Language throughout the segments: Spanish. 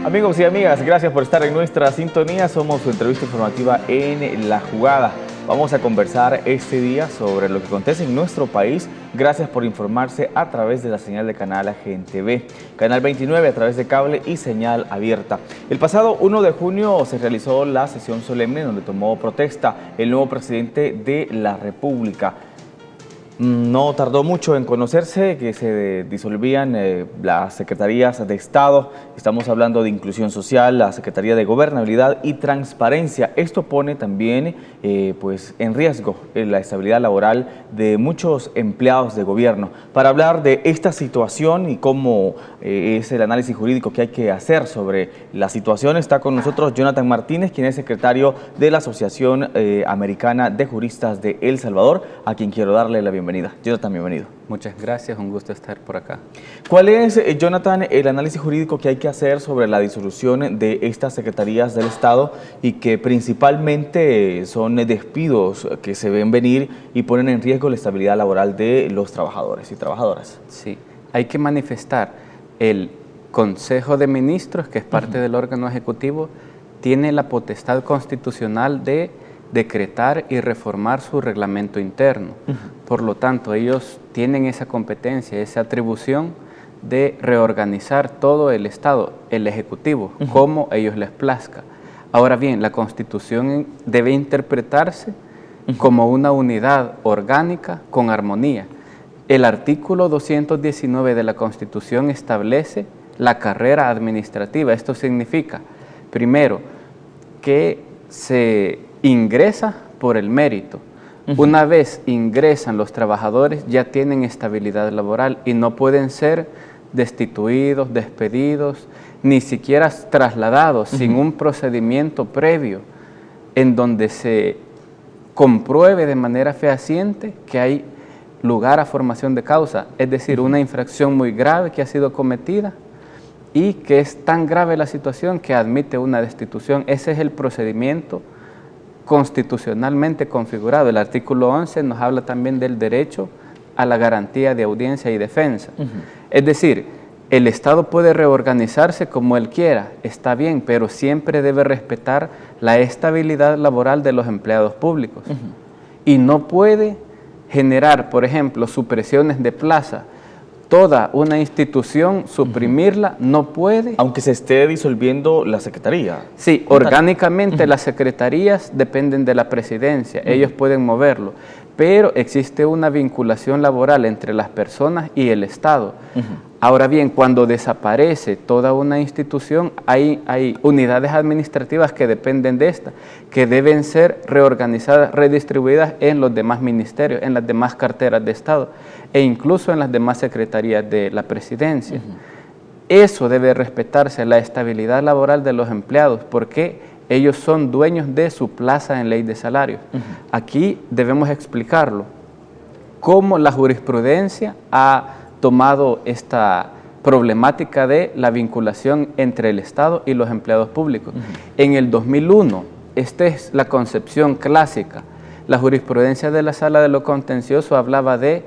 Amigos y amigas, gracias por estar en nuestra sintonía. Somos su entrevista informativa en La Jugada. Vamos a conversar este día sobre lo que acontece en nuestro país. Gracias por informarse a través de la señal de Canal AGN-TV, Canal 29 a través de cable y señal abierta. El pasado 1 de junio se realizó la sesión solemne donde tomó protesta el nuevo presidente de la República. No tardó mucho en conocerse que se disolvían las secretarías de Estado. Estamos hablando de Inclusión Social, la Secretaría de Gobernabilidad y Transparencia. Esto pone también en riesgo la estabilidad laboral de muchos empleados de gobierno. Para hablar de esta situación y cómo es el análisis jurídico que hay que hacer sobre la situación, está con nosotros Jonathan Martínez, quien es secretario de la Asociación Americana de Juristas de El Salvador, a quien quiero darle la bienvenida. Jonathan, bienvenido. Muchas gracias, un gusto estar por acá. ¿Cuál es, Jonathan, el análisis jurídico que hay que hacer sobre la disolución de estas secretarías del Estado y que principalmente son despidos que se ven venir y ponen en riesgo la estabilidad laboral de los trabajadores y trabajadoras? Sí, hay que manifestar el Consejo de Ministros, que es parte del órgano ejecutivo, tiene la potestad constitucional de decretar y reformar su reglamento interno. Por lo tanto, ellos tienen esa competencia, esa atribución de reorganizar todo el Estado, el Ejecutivo, como ellos les plazca. Ahora bien, la Constitución debe interpretarse como una unidad orgánica con armonía. El artículo 219 de la Constitución establece la carrera administrativa. Esto significa, primero, que se ingresa por el mérito. Una vez ingresan los trabajadores, ya tienen estabilidad laboral y no pueden ser destituidos, despedidos, ni siquiera trasladados sin un procedimiento previo en donde se compruebe de manera fehaciente que hay lugar a formación de causa, es decir, una infracción muy grave que ha sido cometida y que es tan grave la situación que admite una destitución. Ese es el procedimiento constitucionalmente configurado. El artículo 11 nos habla también del derecho a la garantía de audiencia y defensa. Es decir, el Estado puede reorganizarse como él quiera, está bien, pero siempre debe respetar la estabilidad laboral de los empleados públicos. Y no puede generar, por ejemplo, supresiones de plaza. Toda una institución, suprimirla, no puede. Aunque se esté disolviendo la Secretaría. Sí, orgánicamente las secretarías dependen de la presidencia, ellos pueden moverlo, pero existe una vinculación laboral entre las personas y el Estado. Ahora bien, cuando desaparece toda una institución, hay unidades administrativas que dependen de esta, que deben ser reorganizadas, redistribuidas en los demás ministerios, en las demás carteras de Estado e incluso en las demás secretarías de la presidencia. Eso debe respetarse, la estabilidad laboral de los empleados, porque ellos son dueños de su plaza en ley de salarios. Aquí debemos explicarlo, cómo la jurisprudencia ha tomado esta problemática de la vinculación entre el Estado y los empleados públicos. En el 2001, esta es la concepción clásica. La jurisprudencia de la Sala de lo Contencioso hablaba de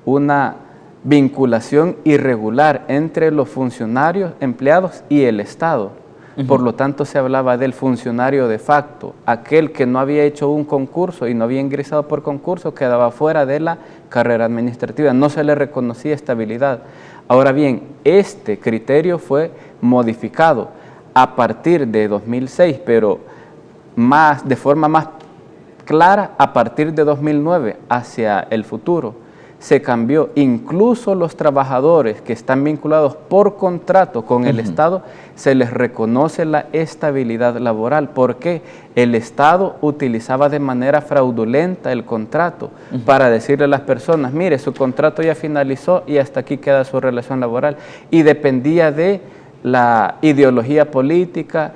una vinculación irregular entre los funcionarios, empleados y el Estado. Por lo tanto, se hablaba del funcionario de facto, aquel que no había hecho un concurso y no había ingresado por concurso, quedaba fuera de la carrera administrativa, no se le reconocía estabilidad. Ahora bien, este criterio fue modificado a partir de 2006, pero de forma más clara a partir de 2009 hacia el futuro. Se cambió, incluso los trabajadores que están vinculados por contrato con el Estado, se les reconoce la estabilidad laboral, porque el Estado utilizaba de manera fraudulenta el contrato para decirle a las personas, mire, su contrato ya finalizó y hasta aquí queda su relación laboral, y dependía de la ideología política,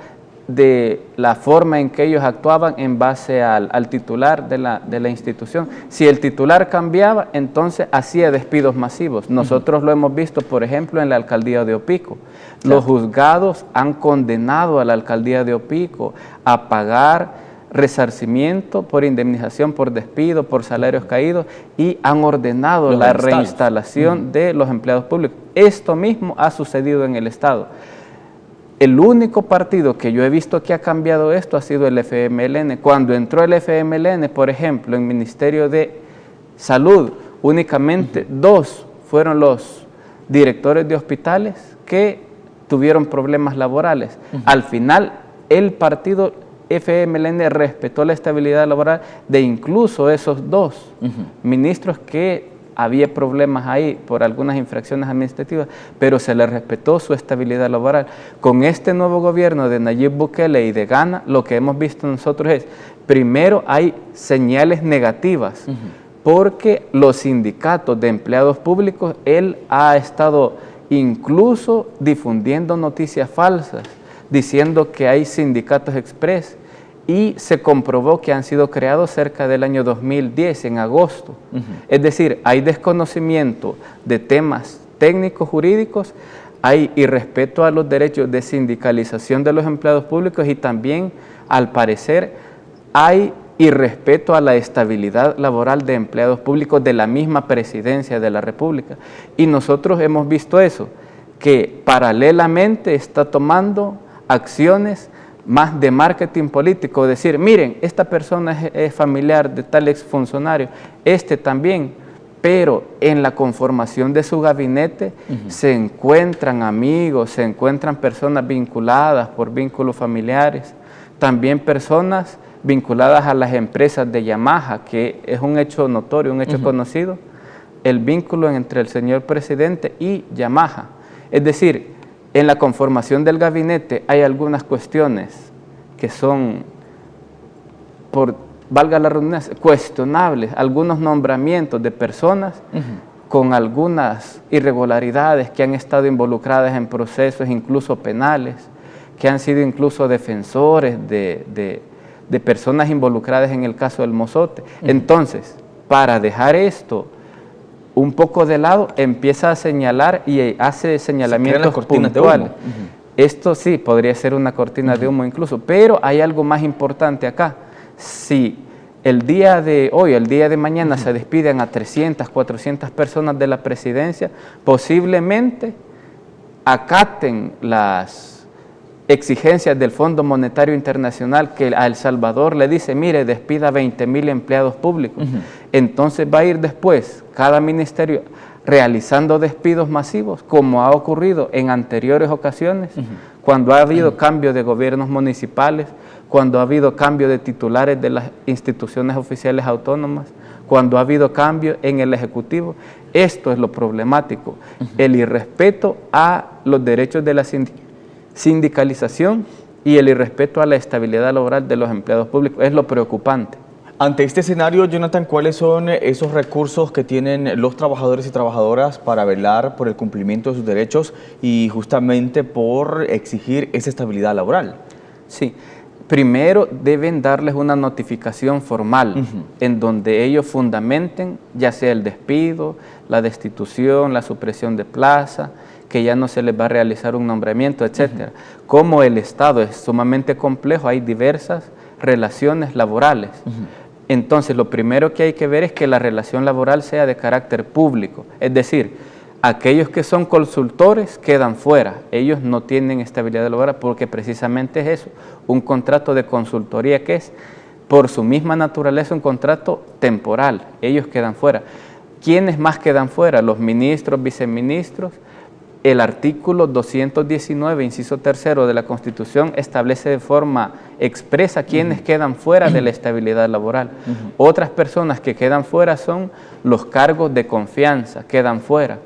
de la forma en que ellos actuaban en base al titular de la institución. Si el titular cambiaba, entonces hacía despidos masivos. Nosotros lo hemos visto, por ejemplo, en la alcaldía de Opico. Los juzgados han condenado a la alcaldía de Opico a pagar resarcimiento por indemnización, por despido, por salarios caídos, y han ordenado la reinstalación de los empleados públicos. Esto mismo ha sucedido en el Estado. El único partido que yo he visto que ha cambiado esto ha sido el FMLN. Cuando entró el FMLN, por ejemplo, en Ministerio de Salud, únicamente 2 fueron los directores de hospitales que tuvieron problemas laborales. Al final, el partido FMLN respetó la estabilidad laboral de incluso esos 2 ministros que había problemas ahí por algunas infracciones administrativas, pero se les respetó su estabilidad laboral. Con este nuevo gobierno de Nayib Bukele y de Ghana, lo que hemos visto nosotros es, primero hay señales negativas, porque los sindicatos de empleados públicos, él ha estado incluso difundiendo noticias falsas, diciendo que hay sindicatos express, y se comprobó que han sido creados cerca del año 2010, en agosto. Es decir, hay desconocimiento de temas técnicos jurídicos, hay irrespeto a los derechos de sindicalización de los empleados públicos y también, al parecer, hay irrespeto a la estabilidad laboral de empleados públicos de la misma Presidencia de la República. Y nosotros hemos visto eso, que paralelamente está tomando acciones más de marketing político, decir, miren, esta persona es familiar de tal exfuncionario, este también, pero en la conformación de su gabinete se encuentran amigos, se encuentran personas vinculadas por vínculos familiares, también personas vinculadas a las empresas de Yamaha, que es un hecho notorio, un hecho conocido, el vínculo entre el señor presidente y Yamaha. Es decir, en la conformación del gabinete hay algunas cuestiones que son, por valga la redundancia, cuestionables, algunos nombramientos de personas con algunas irregularidades que han estado involucradas en procesos incluso penales, que han sido incluso defensores de personas involucradas en el caso del Mozote. Entonces, para dejar esto un poco de lado, empieza a señalar y hace señalamientos puntuales. Esto sí, podría ser una cortina de humo incluso, pero hay algo más importante acá. Si el día de hoy, el día de mañana se despiden a 300, 400 personas de la presidencia, posiblemente acaten las exigencias del Fondo Monetario Internacional, que a El Salvador le dice, mire, despida 20,000 empleados públicos. Entonces va a ir después cada ministerio realizando despidos masivos, como ha ocurrido en anteriores ocasiones, cuando ha habido cambio de gobiernos municipales, cuando ha habido cambio de titulares de las instituciones oficiales autónomas, cuando ha habido cambio en el Ejecutivo. Esto es lo problemático, el irrespeto a los derechos de la sindicalización y el irrespeto a la estabilidad laboral de los empleados públicos. Es lo preocupante. Ante este escenario, Jonathan, ¿cuáles son esos recursos que tienen los trabajadores y trabajadoras para velar por el cumplimiento de sus derechos y justamente por exigir esa estabilidad laboral? Sí, primero deben darles una notificación formal en donde ellos fundamenten ya sea el despido, la destitución, la supresión de plaza, que ya no se les va a realizar un nombramiento, etcétera. Como el Estado es sumamente complejo, hay diversas relaciones laborales. Entonces, lo primero que hay que ver es que la relación laboral sea de carácter público, es decir, aquellos que son consultores quedan fuera, ellos no tienen estabilidad laboral porque precisamente es eso, un contrato de consultoría que es, por su misma naturaleza, un contrato temporal, ellos quedan fuera. ¿Quiénes más quedan fuera? Los ministros, viceministros. El artículo 219, inciso 3 de la Constitución establece de forma expresa quiénes quedan fuera de la estabilidad laboral. Otras personas que quedan fuera son los cargos de confianza, quedan fuera.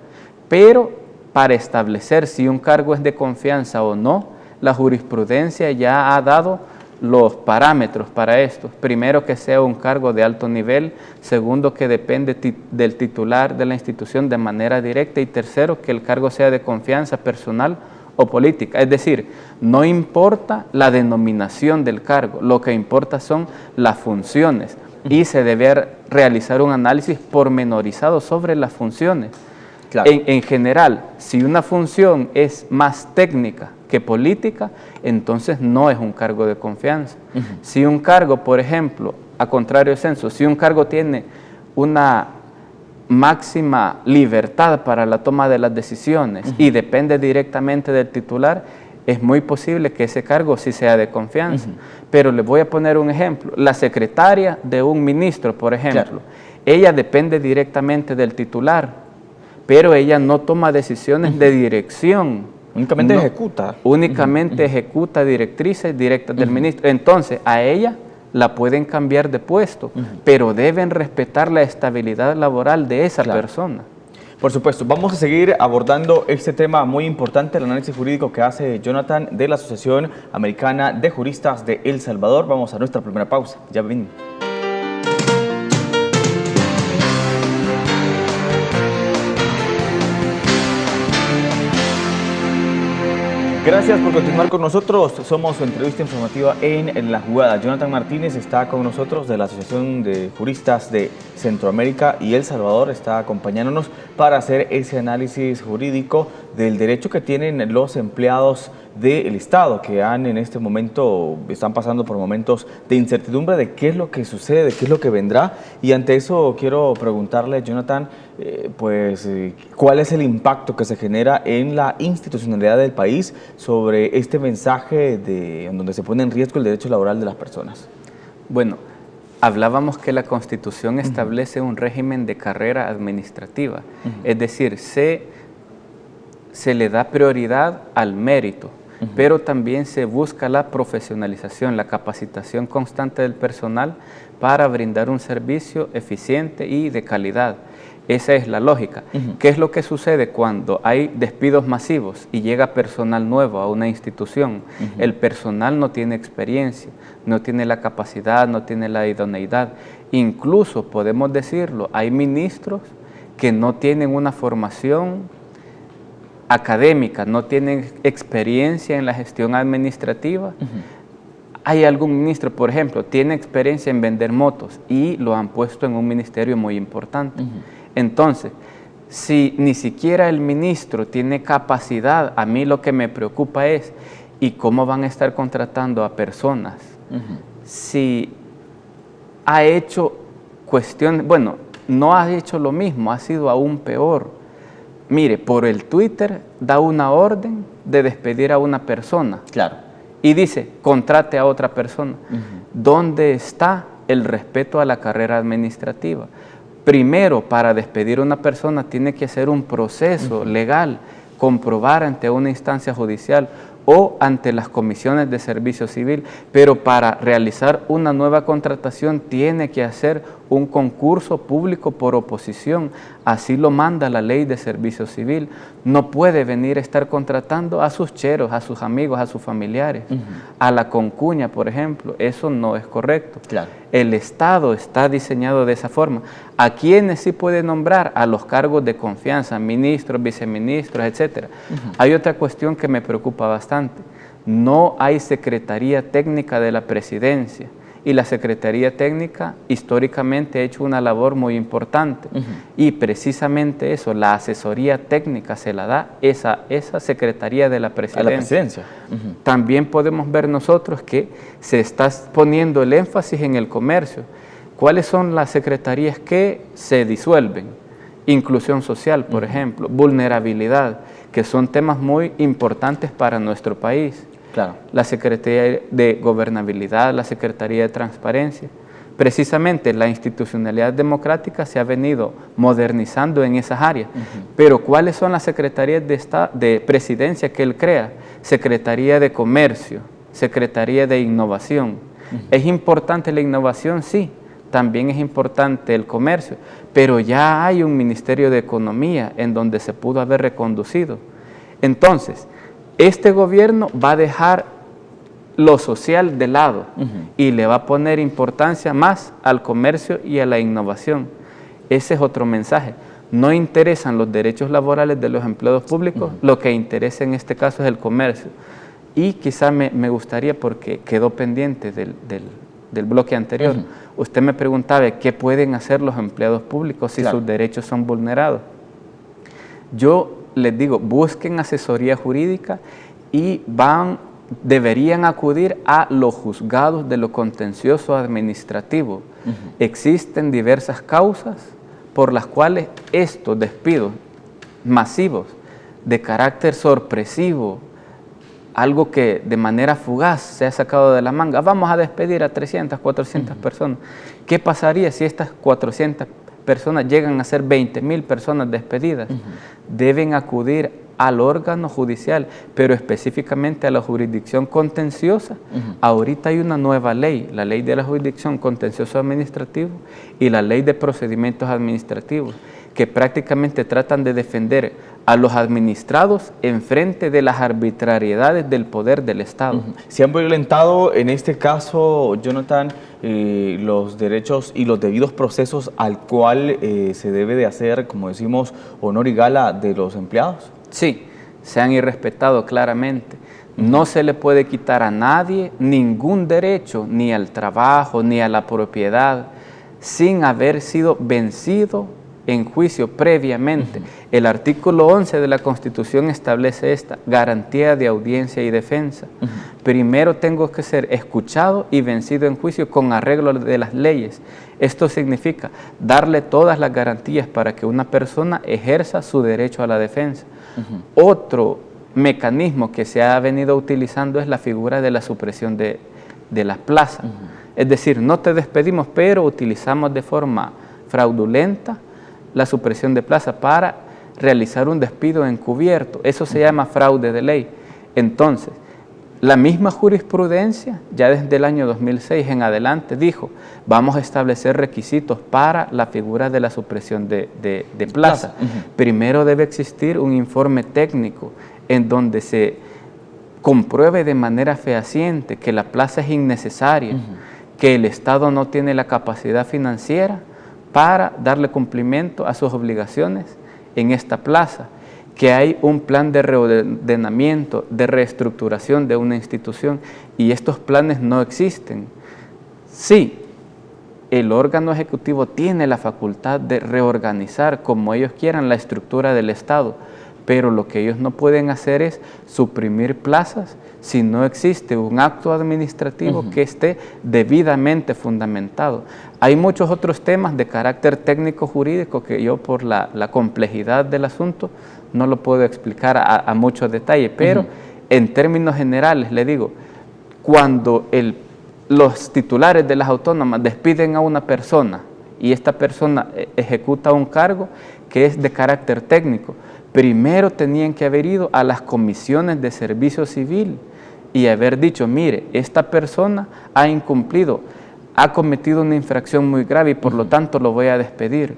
Pero para establecer si un cargo es de confianza o no, la jurisprudencia ya ha dado los parámetros para esto. Primero, que sea un cargo de alto nivel. Segundo, que depende del titular de la institución de manera directa. Y tercero, que el cargo sea de confianza personal o política. Es decir, no importa la denominación del cargo, lo que importa son las funciones. Y se debe realizar un análisis pormenorizado sobre las funciones. Claro. En general, si una función es más técnica que política, entonces no es un cargo de confianza. Si un cargo, por ejemplo, a contrario de censo, si un cargo tiene una máxima libertad para la toma de las decisiones y depende directamente del titular, es muy posible que ese cargo sí sea de confianza. Pero les voy a poner un ejemplo. La secretaria de un ministro, por ejemplo, ella depende directamente del titular, pero ella no toma decisiones de dirección. Únicamente ejecuta. Únicamente ejecuta directrices directas del ministro. Entonces, a ella la pueden cambiar de puesto, pero deben respetar la estabilidad laboral de esa persona. Por supuesto, vamos a seguir abordando este tema muy importante, el análisis jurídico que hace Jonathan de la Asociación Americana de Juristas de El Salvador. Vamos a nuestra primera pausa, ya venimos. Gracias por continuar con nosotros. Somos su entrevista informativa en La Jugada. Jonathan Martínez está con nosotros de la Asociación de Juristas de Centroamérica y El Salvador. Está acompañándonos para hacer ese análisis jurídico del derecho que tienen los empleados del Estado, que en este momento están pasando por momentos de incertidumbre de qué es lo que sucede, de qué es lo que vendrá. Y ante eso quiero preguntarle, Jonathan, ¿cuál es el impacto que se genera en la institucionalidad del país sobre este mensaje en donde se pone en riesgo el derecho laboral de las personas? Bueno, hablábamos que la Constitución establece un régimen de carrera administrativa, es decir, se le da prioridad al mérito, pero también se busca la profesionalización, la capacitación constante del personal para brindar un servicio eficiente y de calidad. Esa es la lógica. ¿Qué es lo que sucede cuando hay despidos masivos y llega personal nuevo a una institución? El personal no tiene experiencia, no tiene la capacidad, no tiene la idoneidad. Incluso, podemos decirlo, hay ministros que no tienen una formación académica, no tienen experiencia en la gestión administrativa. Hay algún ministro, por ejemplo, tiene experiencia en vender motos y lo han puesto en un ministerio muy importante. Entonces, si ni siquiera el ministro tiene capacidad, a mí lo que me preocupa es, ¿y cómo van a estar contratando a personas? Si ha hecho cuestiones, bueno, no ha hecho lo mismo, ha sido aún peor. Mire, por el Twitter da una orden de despedir a una persona. Claro. Y dice, contrate a otra persona. ¿Dónde está el respeto a la carrera administrativa? Primero, para despedir a una persona tiene que hacer un proceso legal, comprobar ante una instancia judicial o ante las comisiones de servicio civil, pero para realizar una nueva contratación tiene que hacer un concurso público por oposición, así lo manda la ley de servicio civil. No puede venir a estar contratando a sus cheros, a sus amigos, a sus familiares, a la concuña, por ejemplo. Eso no es correcto. Claro. El Estado está diseñado de esa forma. ¿A quiénes sí puede nombrar? A los cargos de confianza, ministros, viceministros, etc. Hay otra cuestión que me preocupa bastante. No hay Secretaría Técnica de la Presidencia. Y la Secretaría Técnica históricamente ha hecho una labor muy importante. Y precisamente eso, la asesoría técnica se la da esa Secretaría de la Presidencia. A la Presidencia. También podemos ver nosotros que se está poniendo el énfasis en el comercio. ¿Cuáles son las secretarías que se disuelven? Inclusión social, por ejemplo, vulnerabilidad, que son temas muy importantes para nuestro país. Claro. La Secretaría de Gobernabilidad, la Secretaría de Transparencia. Precisamente la institucionalidad democrática se ha venido modernizando en esas áreas. Pero ¿cuáles son las secretarías de presidencia que él crea? Secretaría de Comercio, Secretaría de Innovación. ¿Es importante la innovación? Sí. También es importante el comercio, pero ya hay un Ministerio de Economía en donde se pudo haber reconducido. Entonces, este gobierno va a dejar lo social de lado y le va a poner importancia más al comercio y a la innovación. Ese es otro mensaje. No interesan los derechos laborales de los empleados públicos, lo que interesa en este caso es el comercio. Y quizá me gustaría, porque quedó pendiente del bloque anterior, usted me preguntaba qué pueden hacer los empleados públicos si sus derechos son vulnerados. Yo les digo, busquen asesoría jurídica y deberían acudir a los juzgados de lo contencioso administrativo. Existen diversas causas por las cuales estos despidos masivos de carácter sorpresivo algo que de manera fugaz se ha sacado de la manga. Vamos a despedir a 300, 400 personas. ¿Qué pasaría si estas 400 personas llegan a ser 20.000 personas despedidas? Deben acudir al órgano judicial, pero específicamente a la jurisdicción contenciosa. Ahorita hay una nueva ley, la ley de la jurisdicción contencioso administrativo y la ley de procedimientos administrativos, que prácticamente tratan de defender a los administrados en frente de las arbitrariedades del poder del Estado. Se han violentado en este caso, Jonathan, los derechos y los debidos procesos al cual se debe de hacer, como decimos, honor y gala de los empleados. Sí, se han irrespetado claramente. No se le puede quitar a nadie ningún derecho, ni al trabajo, ni a la propiedad, sin haber sido vencido en juicio previamente. El artículo 11 de la Constitución establece esta garantía de audiencia y defensa. Primero tengo que ser escuchado y vencido en juicio con arreglo de las leyes. Esto significa darle todas las garantías para que una persona ejerza su derecho a la defensa. Otro mecanismo que se ha venido utilizando es la figura de la supresión de las plazas. Es decir, no te despedimos, pero utilizamos de forma fraudulenta la supresión de plaza para realizar un despido encubierto. Eso se llama fraude de ley. Entonces, la misma jurisprudencia, ya desde el año 2006 en adelante, dijo, vamos a establecer requisitos para la figura de la supresión de plaza. Primero debe existir un informe técnico en donde se compruebe de manera fehaciente que la plaza es innecesaria, que el Estado no tiene la capacidad financiera para darle cumplimiento a sus obligaciones en esta plaza, que hay un plan de reordenamiento, de reestructuración de una institución, y estos planes no existen. Sí, el órgano ejecutivo tiene la facultad de reorganizar como ellos quieran la estructura del Estado, pero lo que ellos no pueden hacer es suprimir plazas si no existe un acto administrativo que esté debidamente fundamentado. Hay muchos otros temas de carácter técnico-jurídico que yo por la complejidad del asunto no lo puedo explicar a mucho detalle, pero en términos generales le digo, cuando los titulares de las autónomas despiden a una persona y esta persona ejecuta un cargo que es de carácter técnico, primero tenían que haber ido a las comisiones de servicio civil y haber dicho, mire, esta persona ha incumplido, ha cometido una infracción muy grave y por lo tanto lo voy a despedir.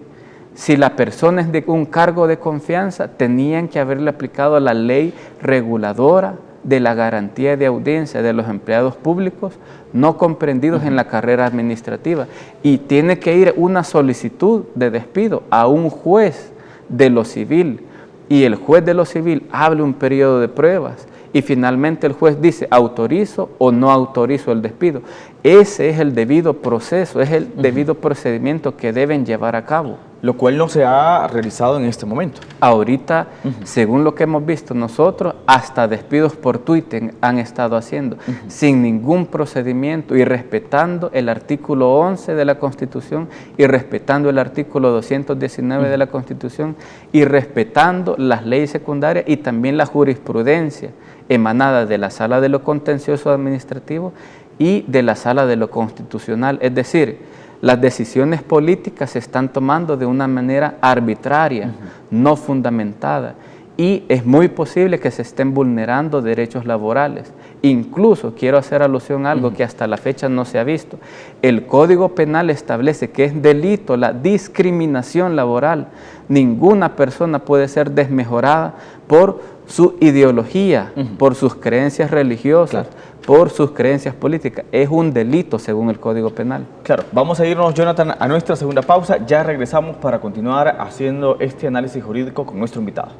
Si la persona es de un cargo de confianza, tenían que haberle aplicado la ley reguladora de la garantía de audiencia de los empleados públicos no comprendidos en la carrera administrativa. Y tiene que ir una solicitud de despido a un juez de lo civil. Y el juez de lo civil abre un periodo de pruebas y finalmente el juez dice autorizo o no autorizo el despido. Ese es el debido proceso, es el debido procedimiento que deben llevar a cabo. Lo cual no se ha realizado en este momento. Ahorita, según lo que hemos visto nosotros, hasta despidos por Twitter han estado haciendo, sin ningún procedimiento y respetando el artículo 11 de la Constitución y respetando el artículo 219 de la Constitución y respetando las leyes secundarias y también la jurisprudencia emanada de la Sala de lo Contencioso Administrativo y de la Sala de lo Constitucional. Es decir, las decisiones políticas se están tomando de una manera arbitraria, no fundamentada, y es muy posible que se estén vulnerando derechos laborales. Incluso quiero hacer alusión a algo que hasta la fecha no se ha visto. El Código Penal establece que es delito la discriminación laboral. Ninguna persona puede ser desmejorada por su ideología, por sus creencias religiosas, por sus creencias políticas. Es un delito según el Código Penal. Claro, vamos a irnos, Jonathan, a nuestra segunda pausa. Ya regresamos para continuar haciendo este análisis jurídico con nuestro invitado.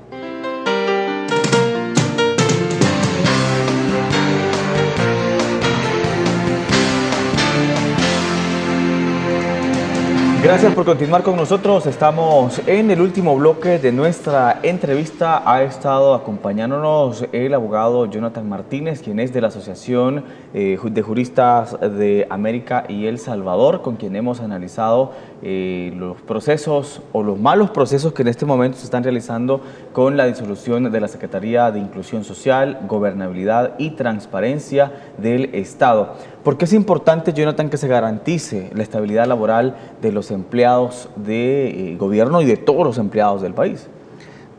Gracias por continuar con nosotros. Estamos en el último bloque de nuestra entrevista. Ha estado acompañándonos el abogado Jonathan Martínez, quien es de la Asociación de Juristas de América y El Salvador, con quien hemos analizado los procesos o los malos procesos que en este momento se están realizando con la disolución de la Secretaría de Inclusión Social, Gobernabilidad y Transparencia del Estado. ¿Por qué es importante, Jonathan, que se garantice la estabilidad laboral de los empleados de gobierno y de todos los empleados del país?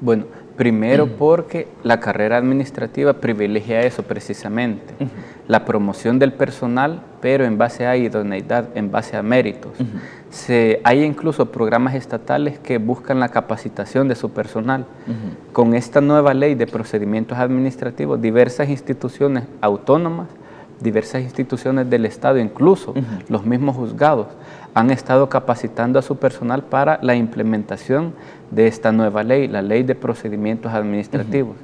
Bueno, primero porque la carrera administrativa privilegia eso precisamente, la promoción del personal, pero en base a idoneidad, en base a méritos. Hay incluso programas estatales que buscan la capacitación de su personal. Con esta nueva ley de procedimientos administrativos, diversas instituciones autónomas, diversas instituciones del Estado, incluso los mismos juzgados, han estado capacitando a su personal para la implementación de esta nueva ley, la ley de procedimientos administrativos.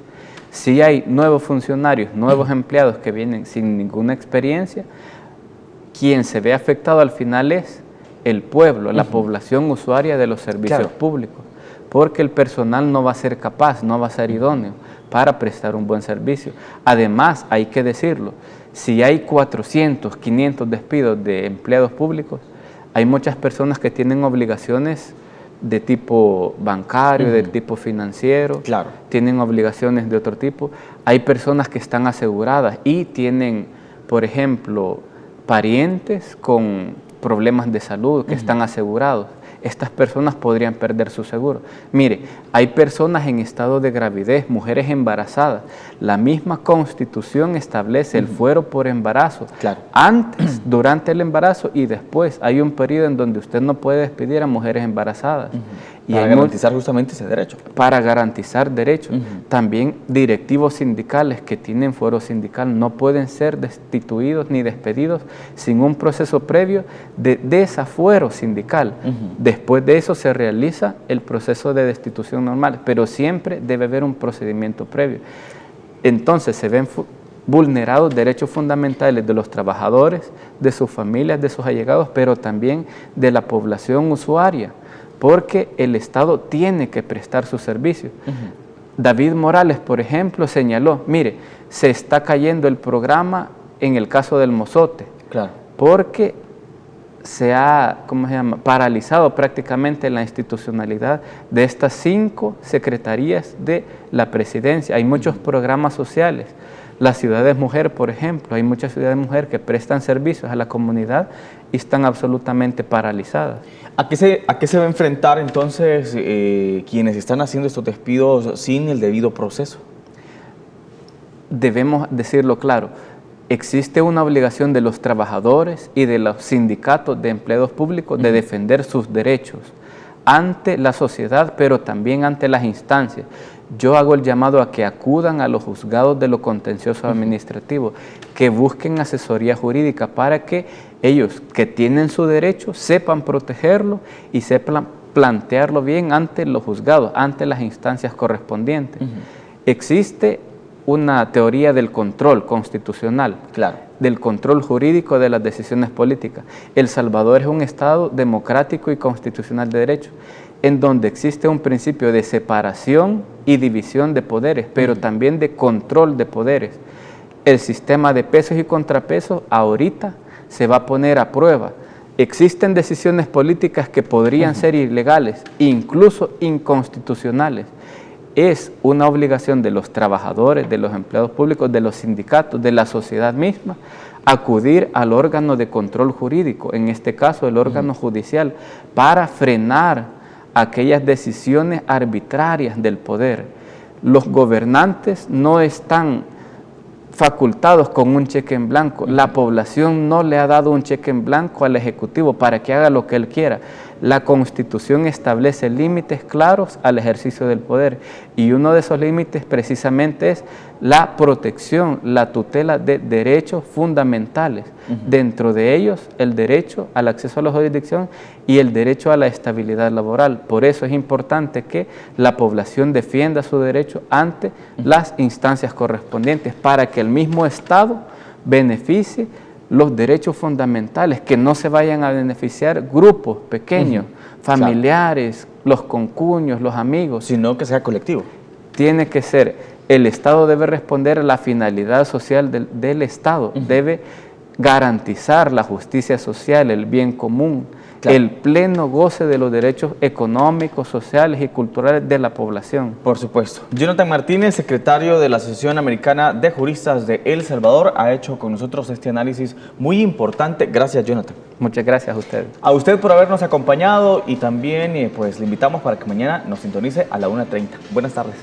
Si hay nuevos funcionarios, nuevos empleados que vienen sin ninguna experiencia, quien se ve afectado al final es el pueblo, la población usuaria de los servicios públicos, porque el personal no va a ser capaz, no va a ser idóneo para prestar un buen servicio. Además, hay que decirlo, si hay 400, 500 despidos de empleados públicos, hay muchas personas que tienen obligaciones de tipo bancario, de tipo financiero, tienen obligaciones de otro tipo. Hay personas que están aseguradas y tienen, por ejemplo, parientes con problemas de salud que están asegurados. Estas personas podrían perder su seguro. Mire, hay personas en estado de gravidez, mujeres embarazadas. La misma Constitución establece el fuero por embarazo. Antes, durante el embarazo y después. Hay un periodo en donde usted no puede despedir a mujeres embarazadas. Y para garantizar justamente ese derecho. Para garantizar derechos. También directivos sindicales que tienen fuero sindical no pueden ser destituidos ni despedidos sin un proceso previo de desafuero sindical. Después de eso se realiza el proceso de destitución normal, pero siempre debe haber un procedimiento previo. Entonces se ven vulnerados derechos fundamentales de los trabajadores, de sus familias, de sus allegados, pero también de la población usuaria, porque el Estado tiene que prestar sus servicios. David Morales, por ejemplo, señaló, mire, se está cayendo el programa en el caso del Mozote, porque se ha, paralizado prácticamente la institucionalidad de estas 5 secretarías de la presidencia. Hay muchos programas sociales. La Ciudad de Mujer, por ejemplo, hay muchas ciudades de mujer que prestan servicios a la comunidad y están absolutamente paralizadas. ¿A qué se va a enfrentar entonces quienes están haciendo estos despidos sin el debido proceso? Debemos decirlo claro. Existe una obligación de los trabajadores y de los sindicatos de empleados públicos de defender sus derechos ante la sociedad, pero también ante las instancias. Yo hago el llamado a que acudan a los juzgados de lo contencioso administrativo, que busquen asesoría jurídica para que ellos que tienen su derecho sepan protegerlo y sepan plantearlo bien ante los juzgados, ante las instancias correspondientes. Existe una teoría del control constitucional, del control jurídico de las decisiones políticas. El Salvador es un Estado democrático y constitucional de derecho, en donde existe un principio de separación y división de poderes, pero también de control de poderes. El sistema de pesos y contrapesos ahorita se va a poner a prueba. Existen decisiones políticas que podrían ser ilegales, incluso inconstitucionales. Es una obligación de los trabajadores, de los empleados públicos, de los sindicatos, de la sociedad misma, acudir al órgano de control jurídico, en este caso el órgano judicial, para frenar aquellas decisiones arbitrarias del poder. Los gobernantes no están facultados con un cheque en blanco. La población no le ha dado un cheque en blanco al Ejecutivo para que haga lo que él quiera. La Constitución establece límites claros al ejercicio del poder y uno de esos límites precisamente es la protección, la tutela de derechos fundamentales. Dentro de ellos el derecho al acceso a la jurisdicción y el derecho a la estabilidad laboral. Por eso es importante que la población defienda su derecho ante las instancias correspondientes para que el mismo Estado beneficie los derechos fundamentales, que no se vayan a beneficiar grupos pequeños, familiares, los concuños, los amigos. Sino que sea colectivo. Tiene que ser, el Estado debe responder a la finalidad social del Estado, debe garantizar la justicia social, el bien común, Claro. el pleno goce de los derechos económicos, sociales y culturales de la población. Por supuesto. Jonathan Martínez, secretario de la Asociación Americana de Juristas de El Salvador, ha hecho con nosotros este análisis muy importante. Gracias, Jonathan. Muchas gracias a usted. A usted por habernos acompañado y también pues le invitamos para que mañana nos sintonice a la 1:30. Buenas tardes.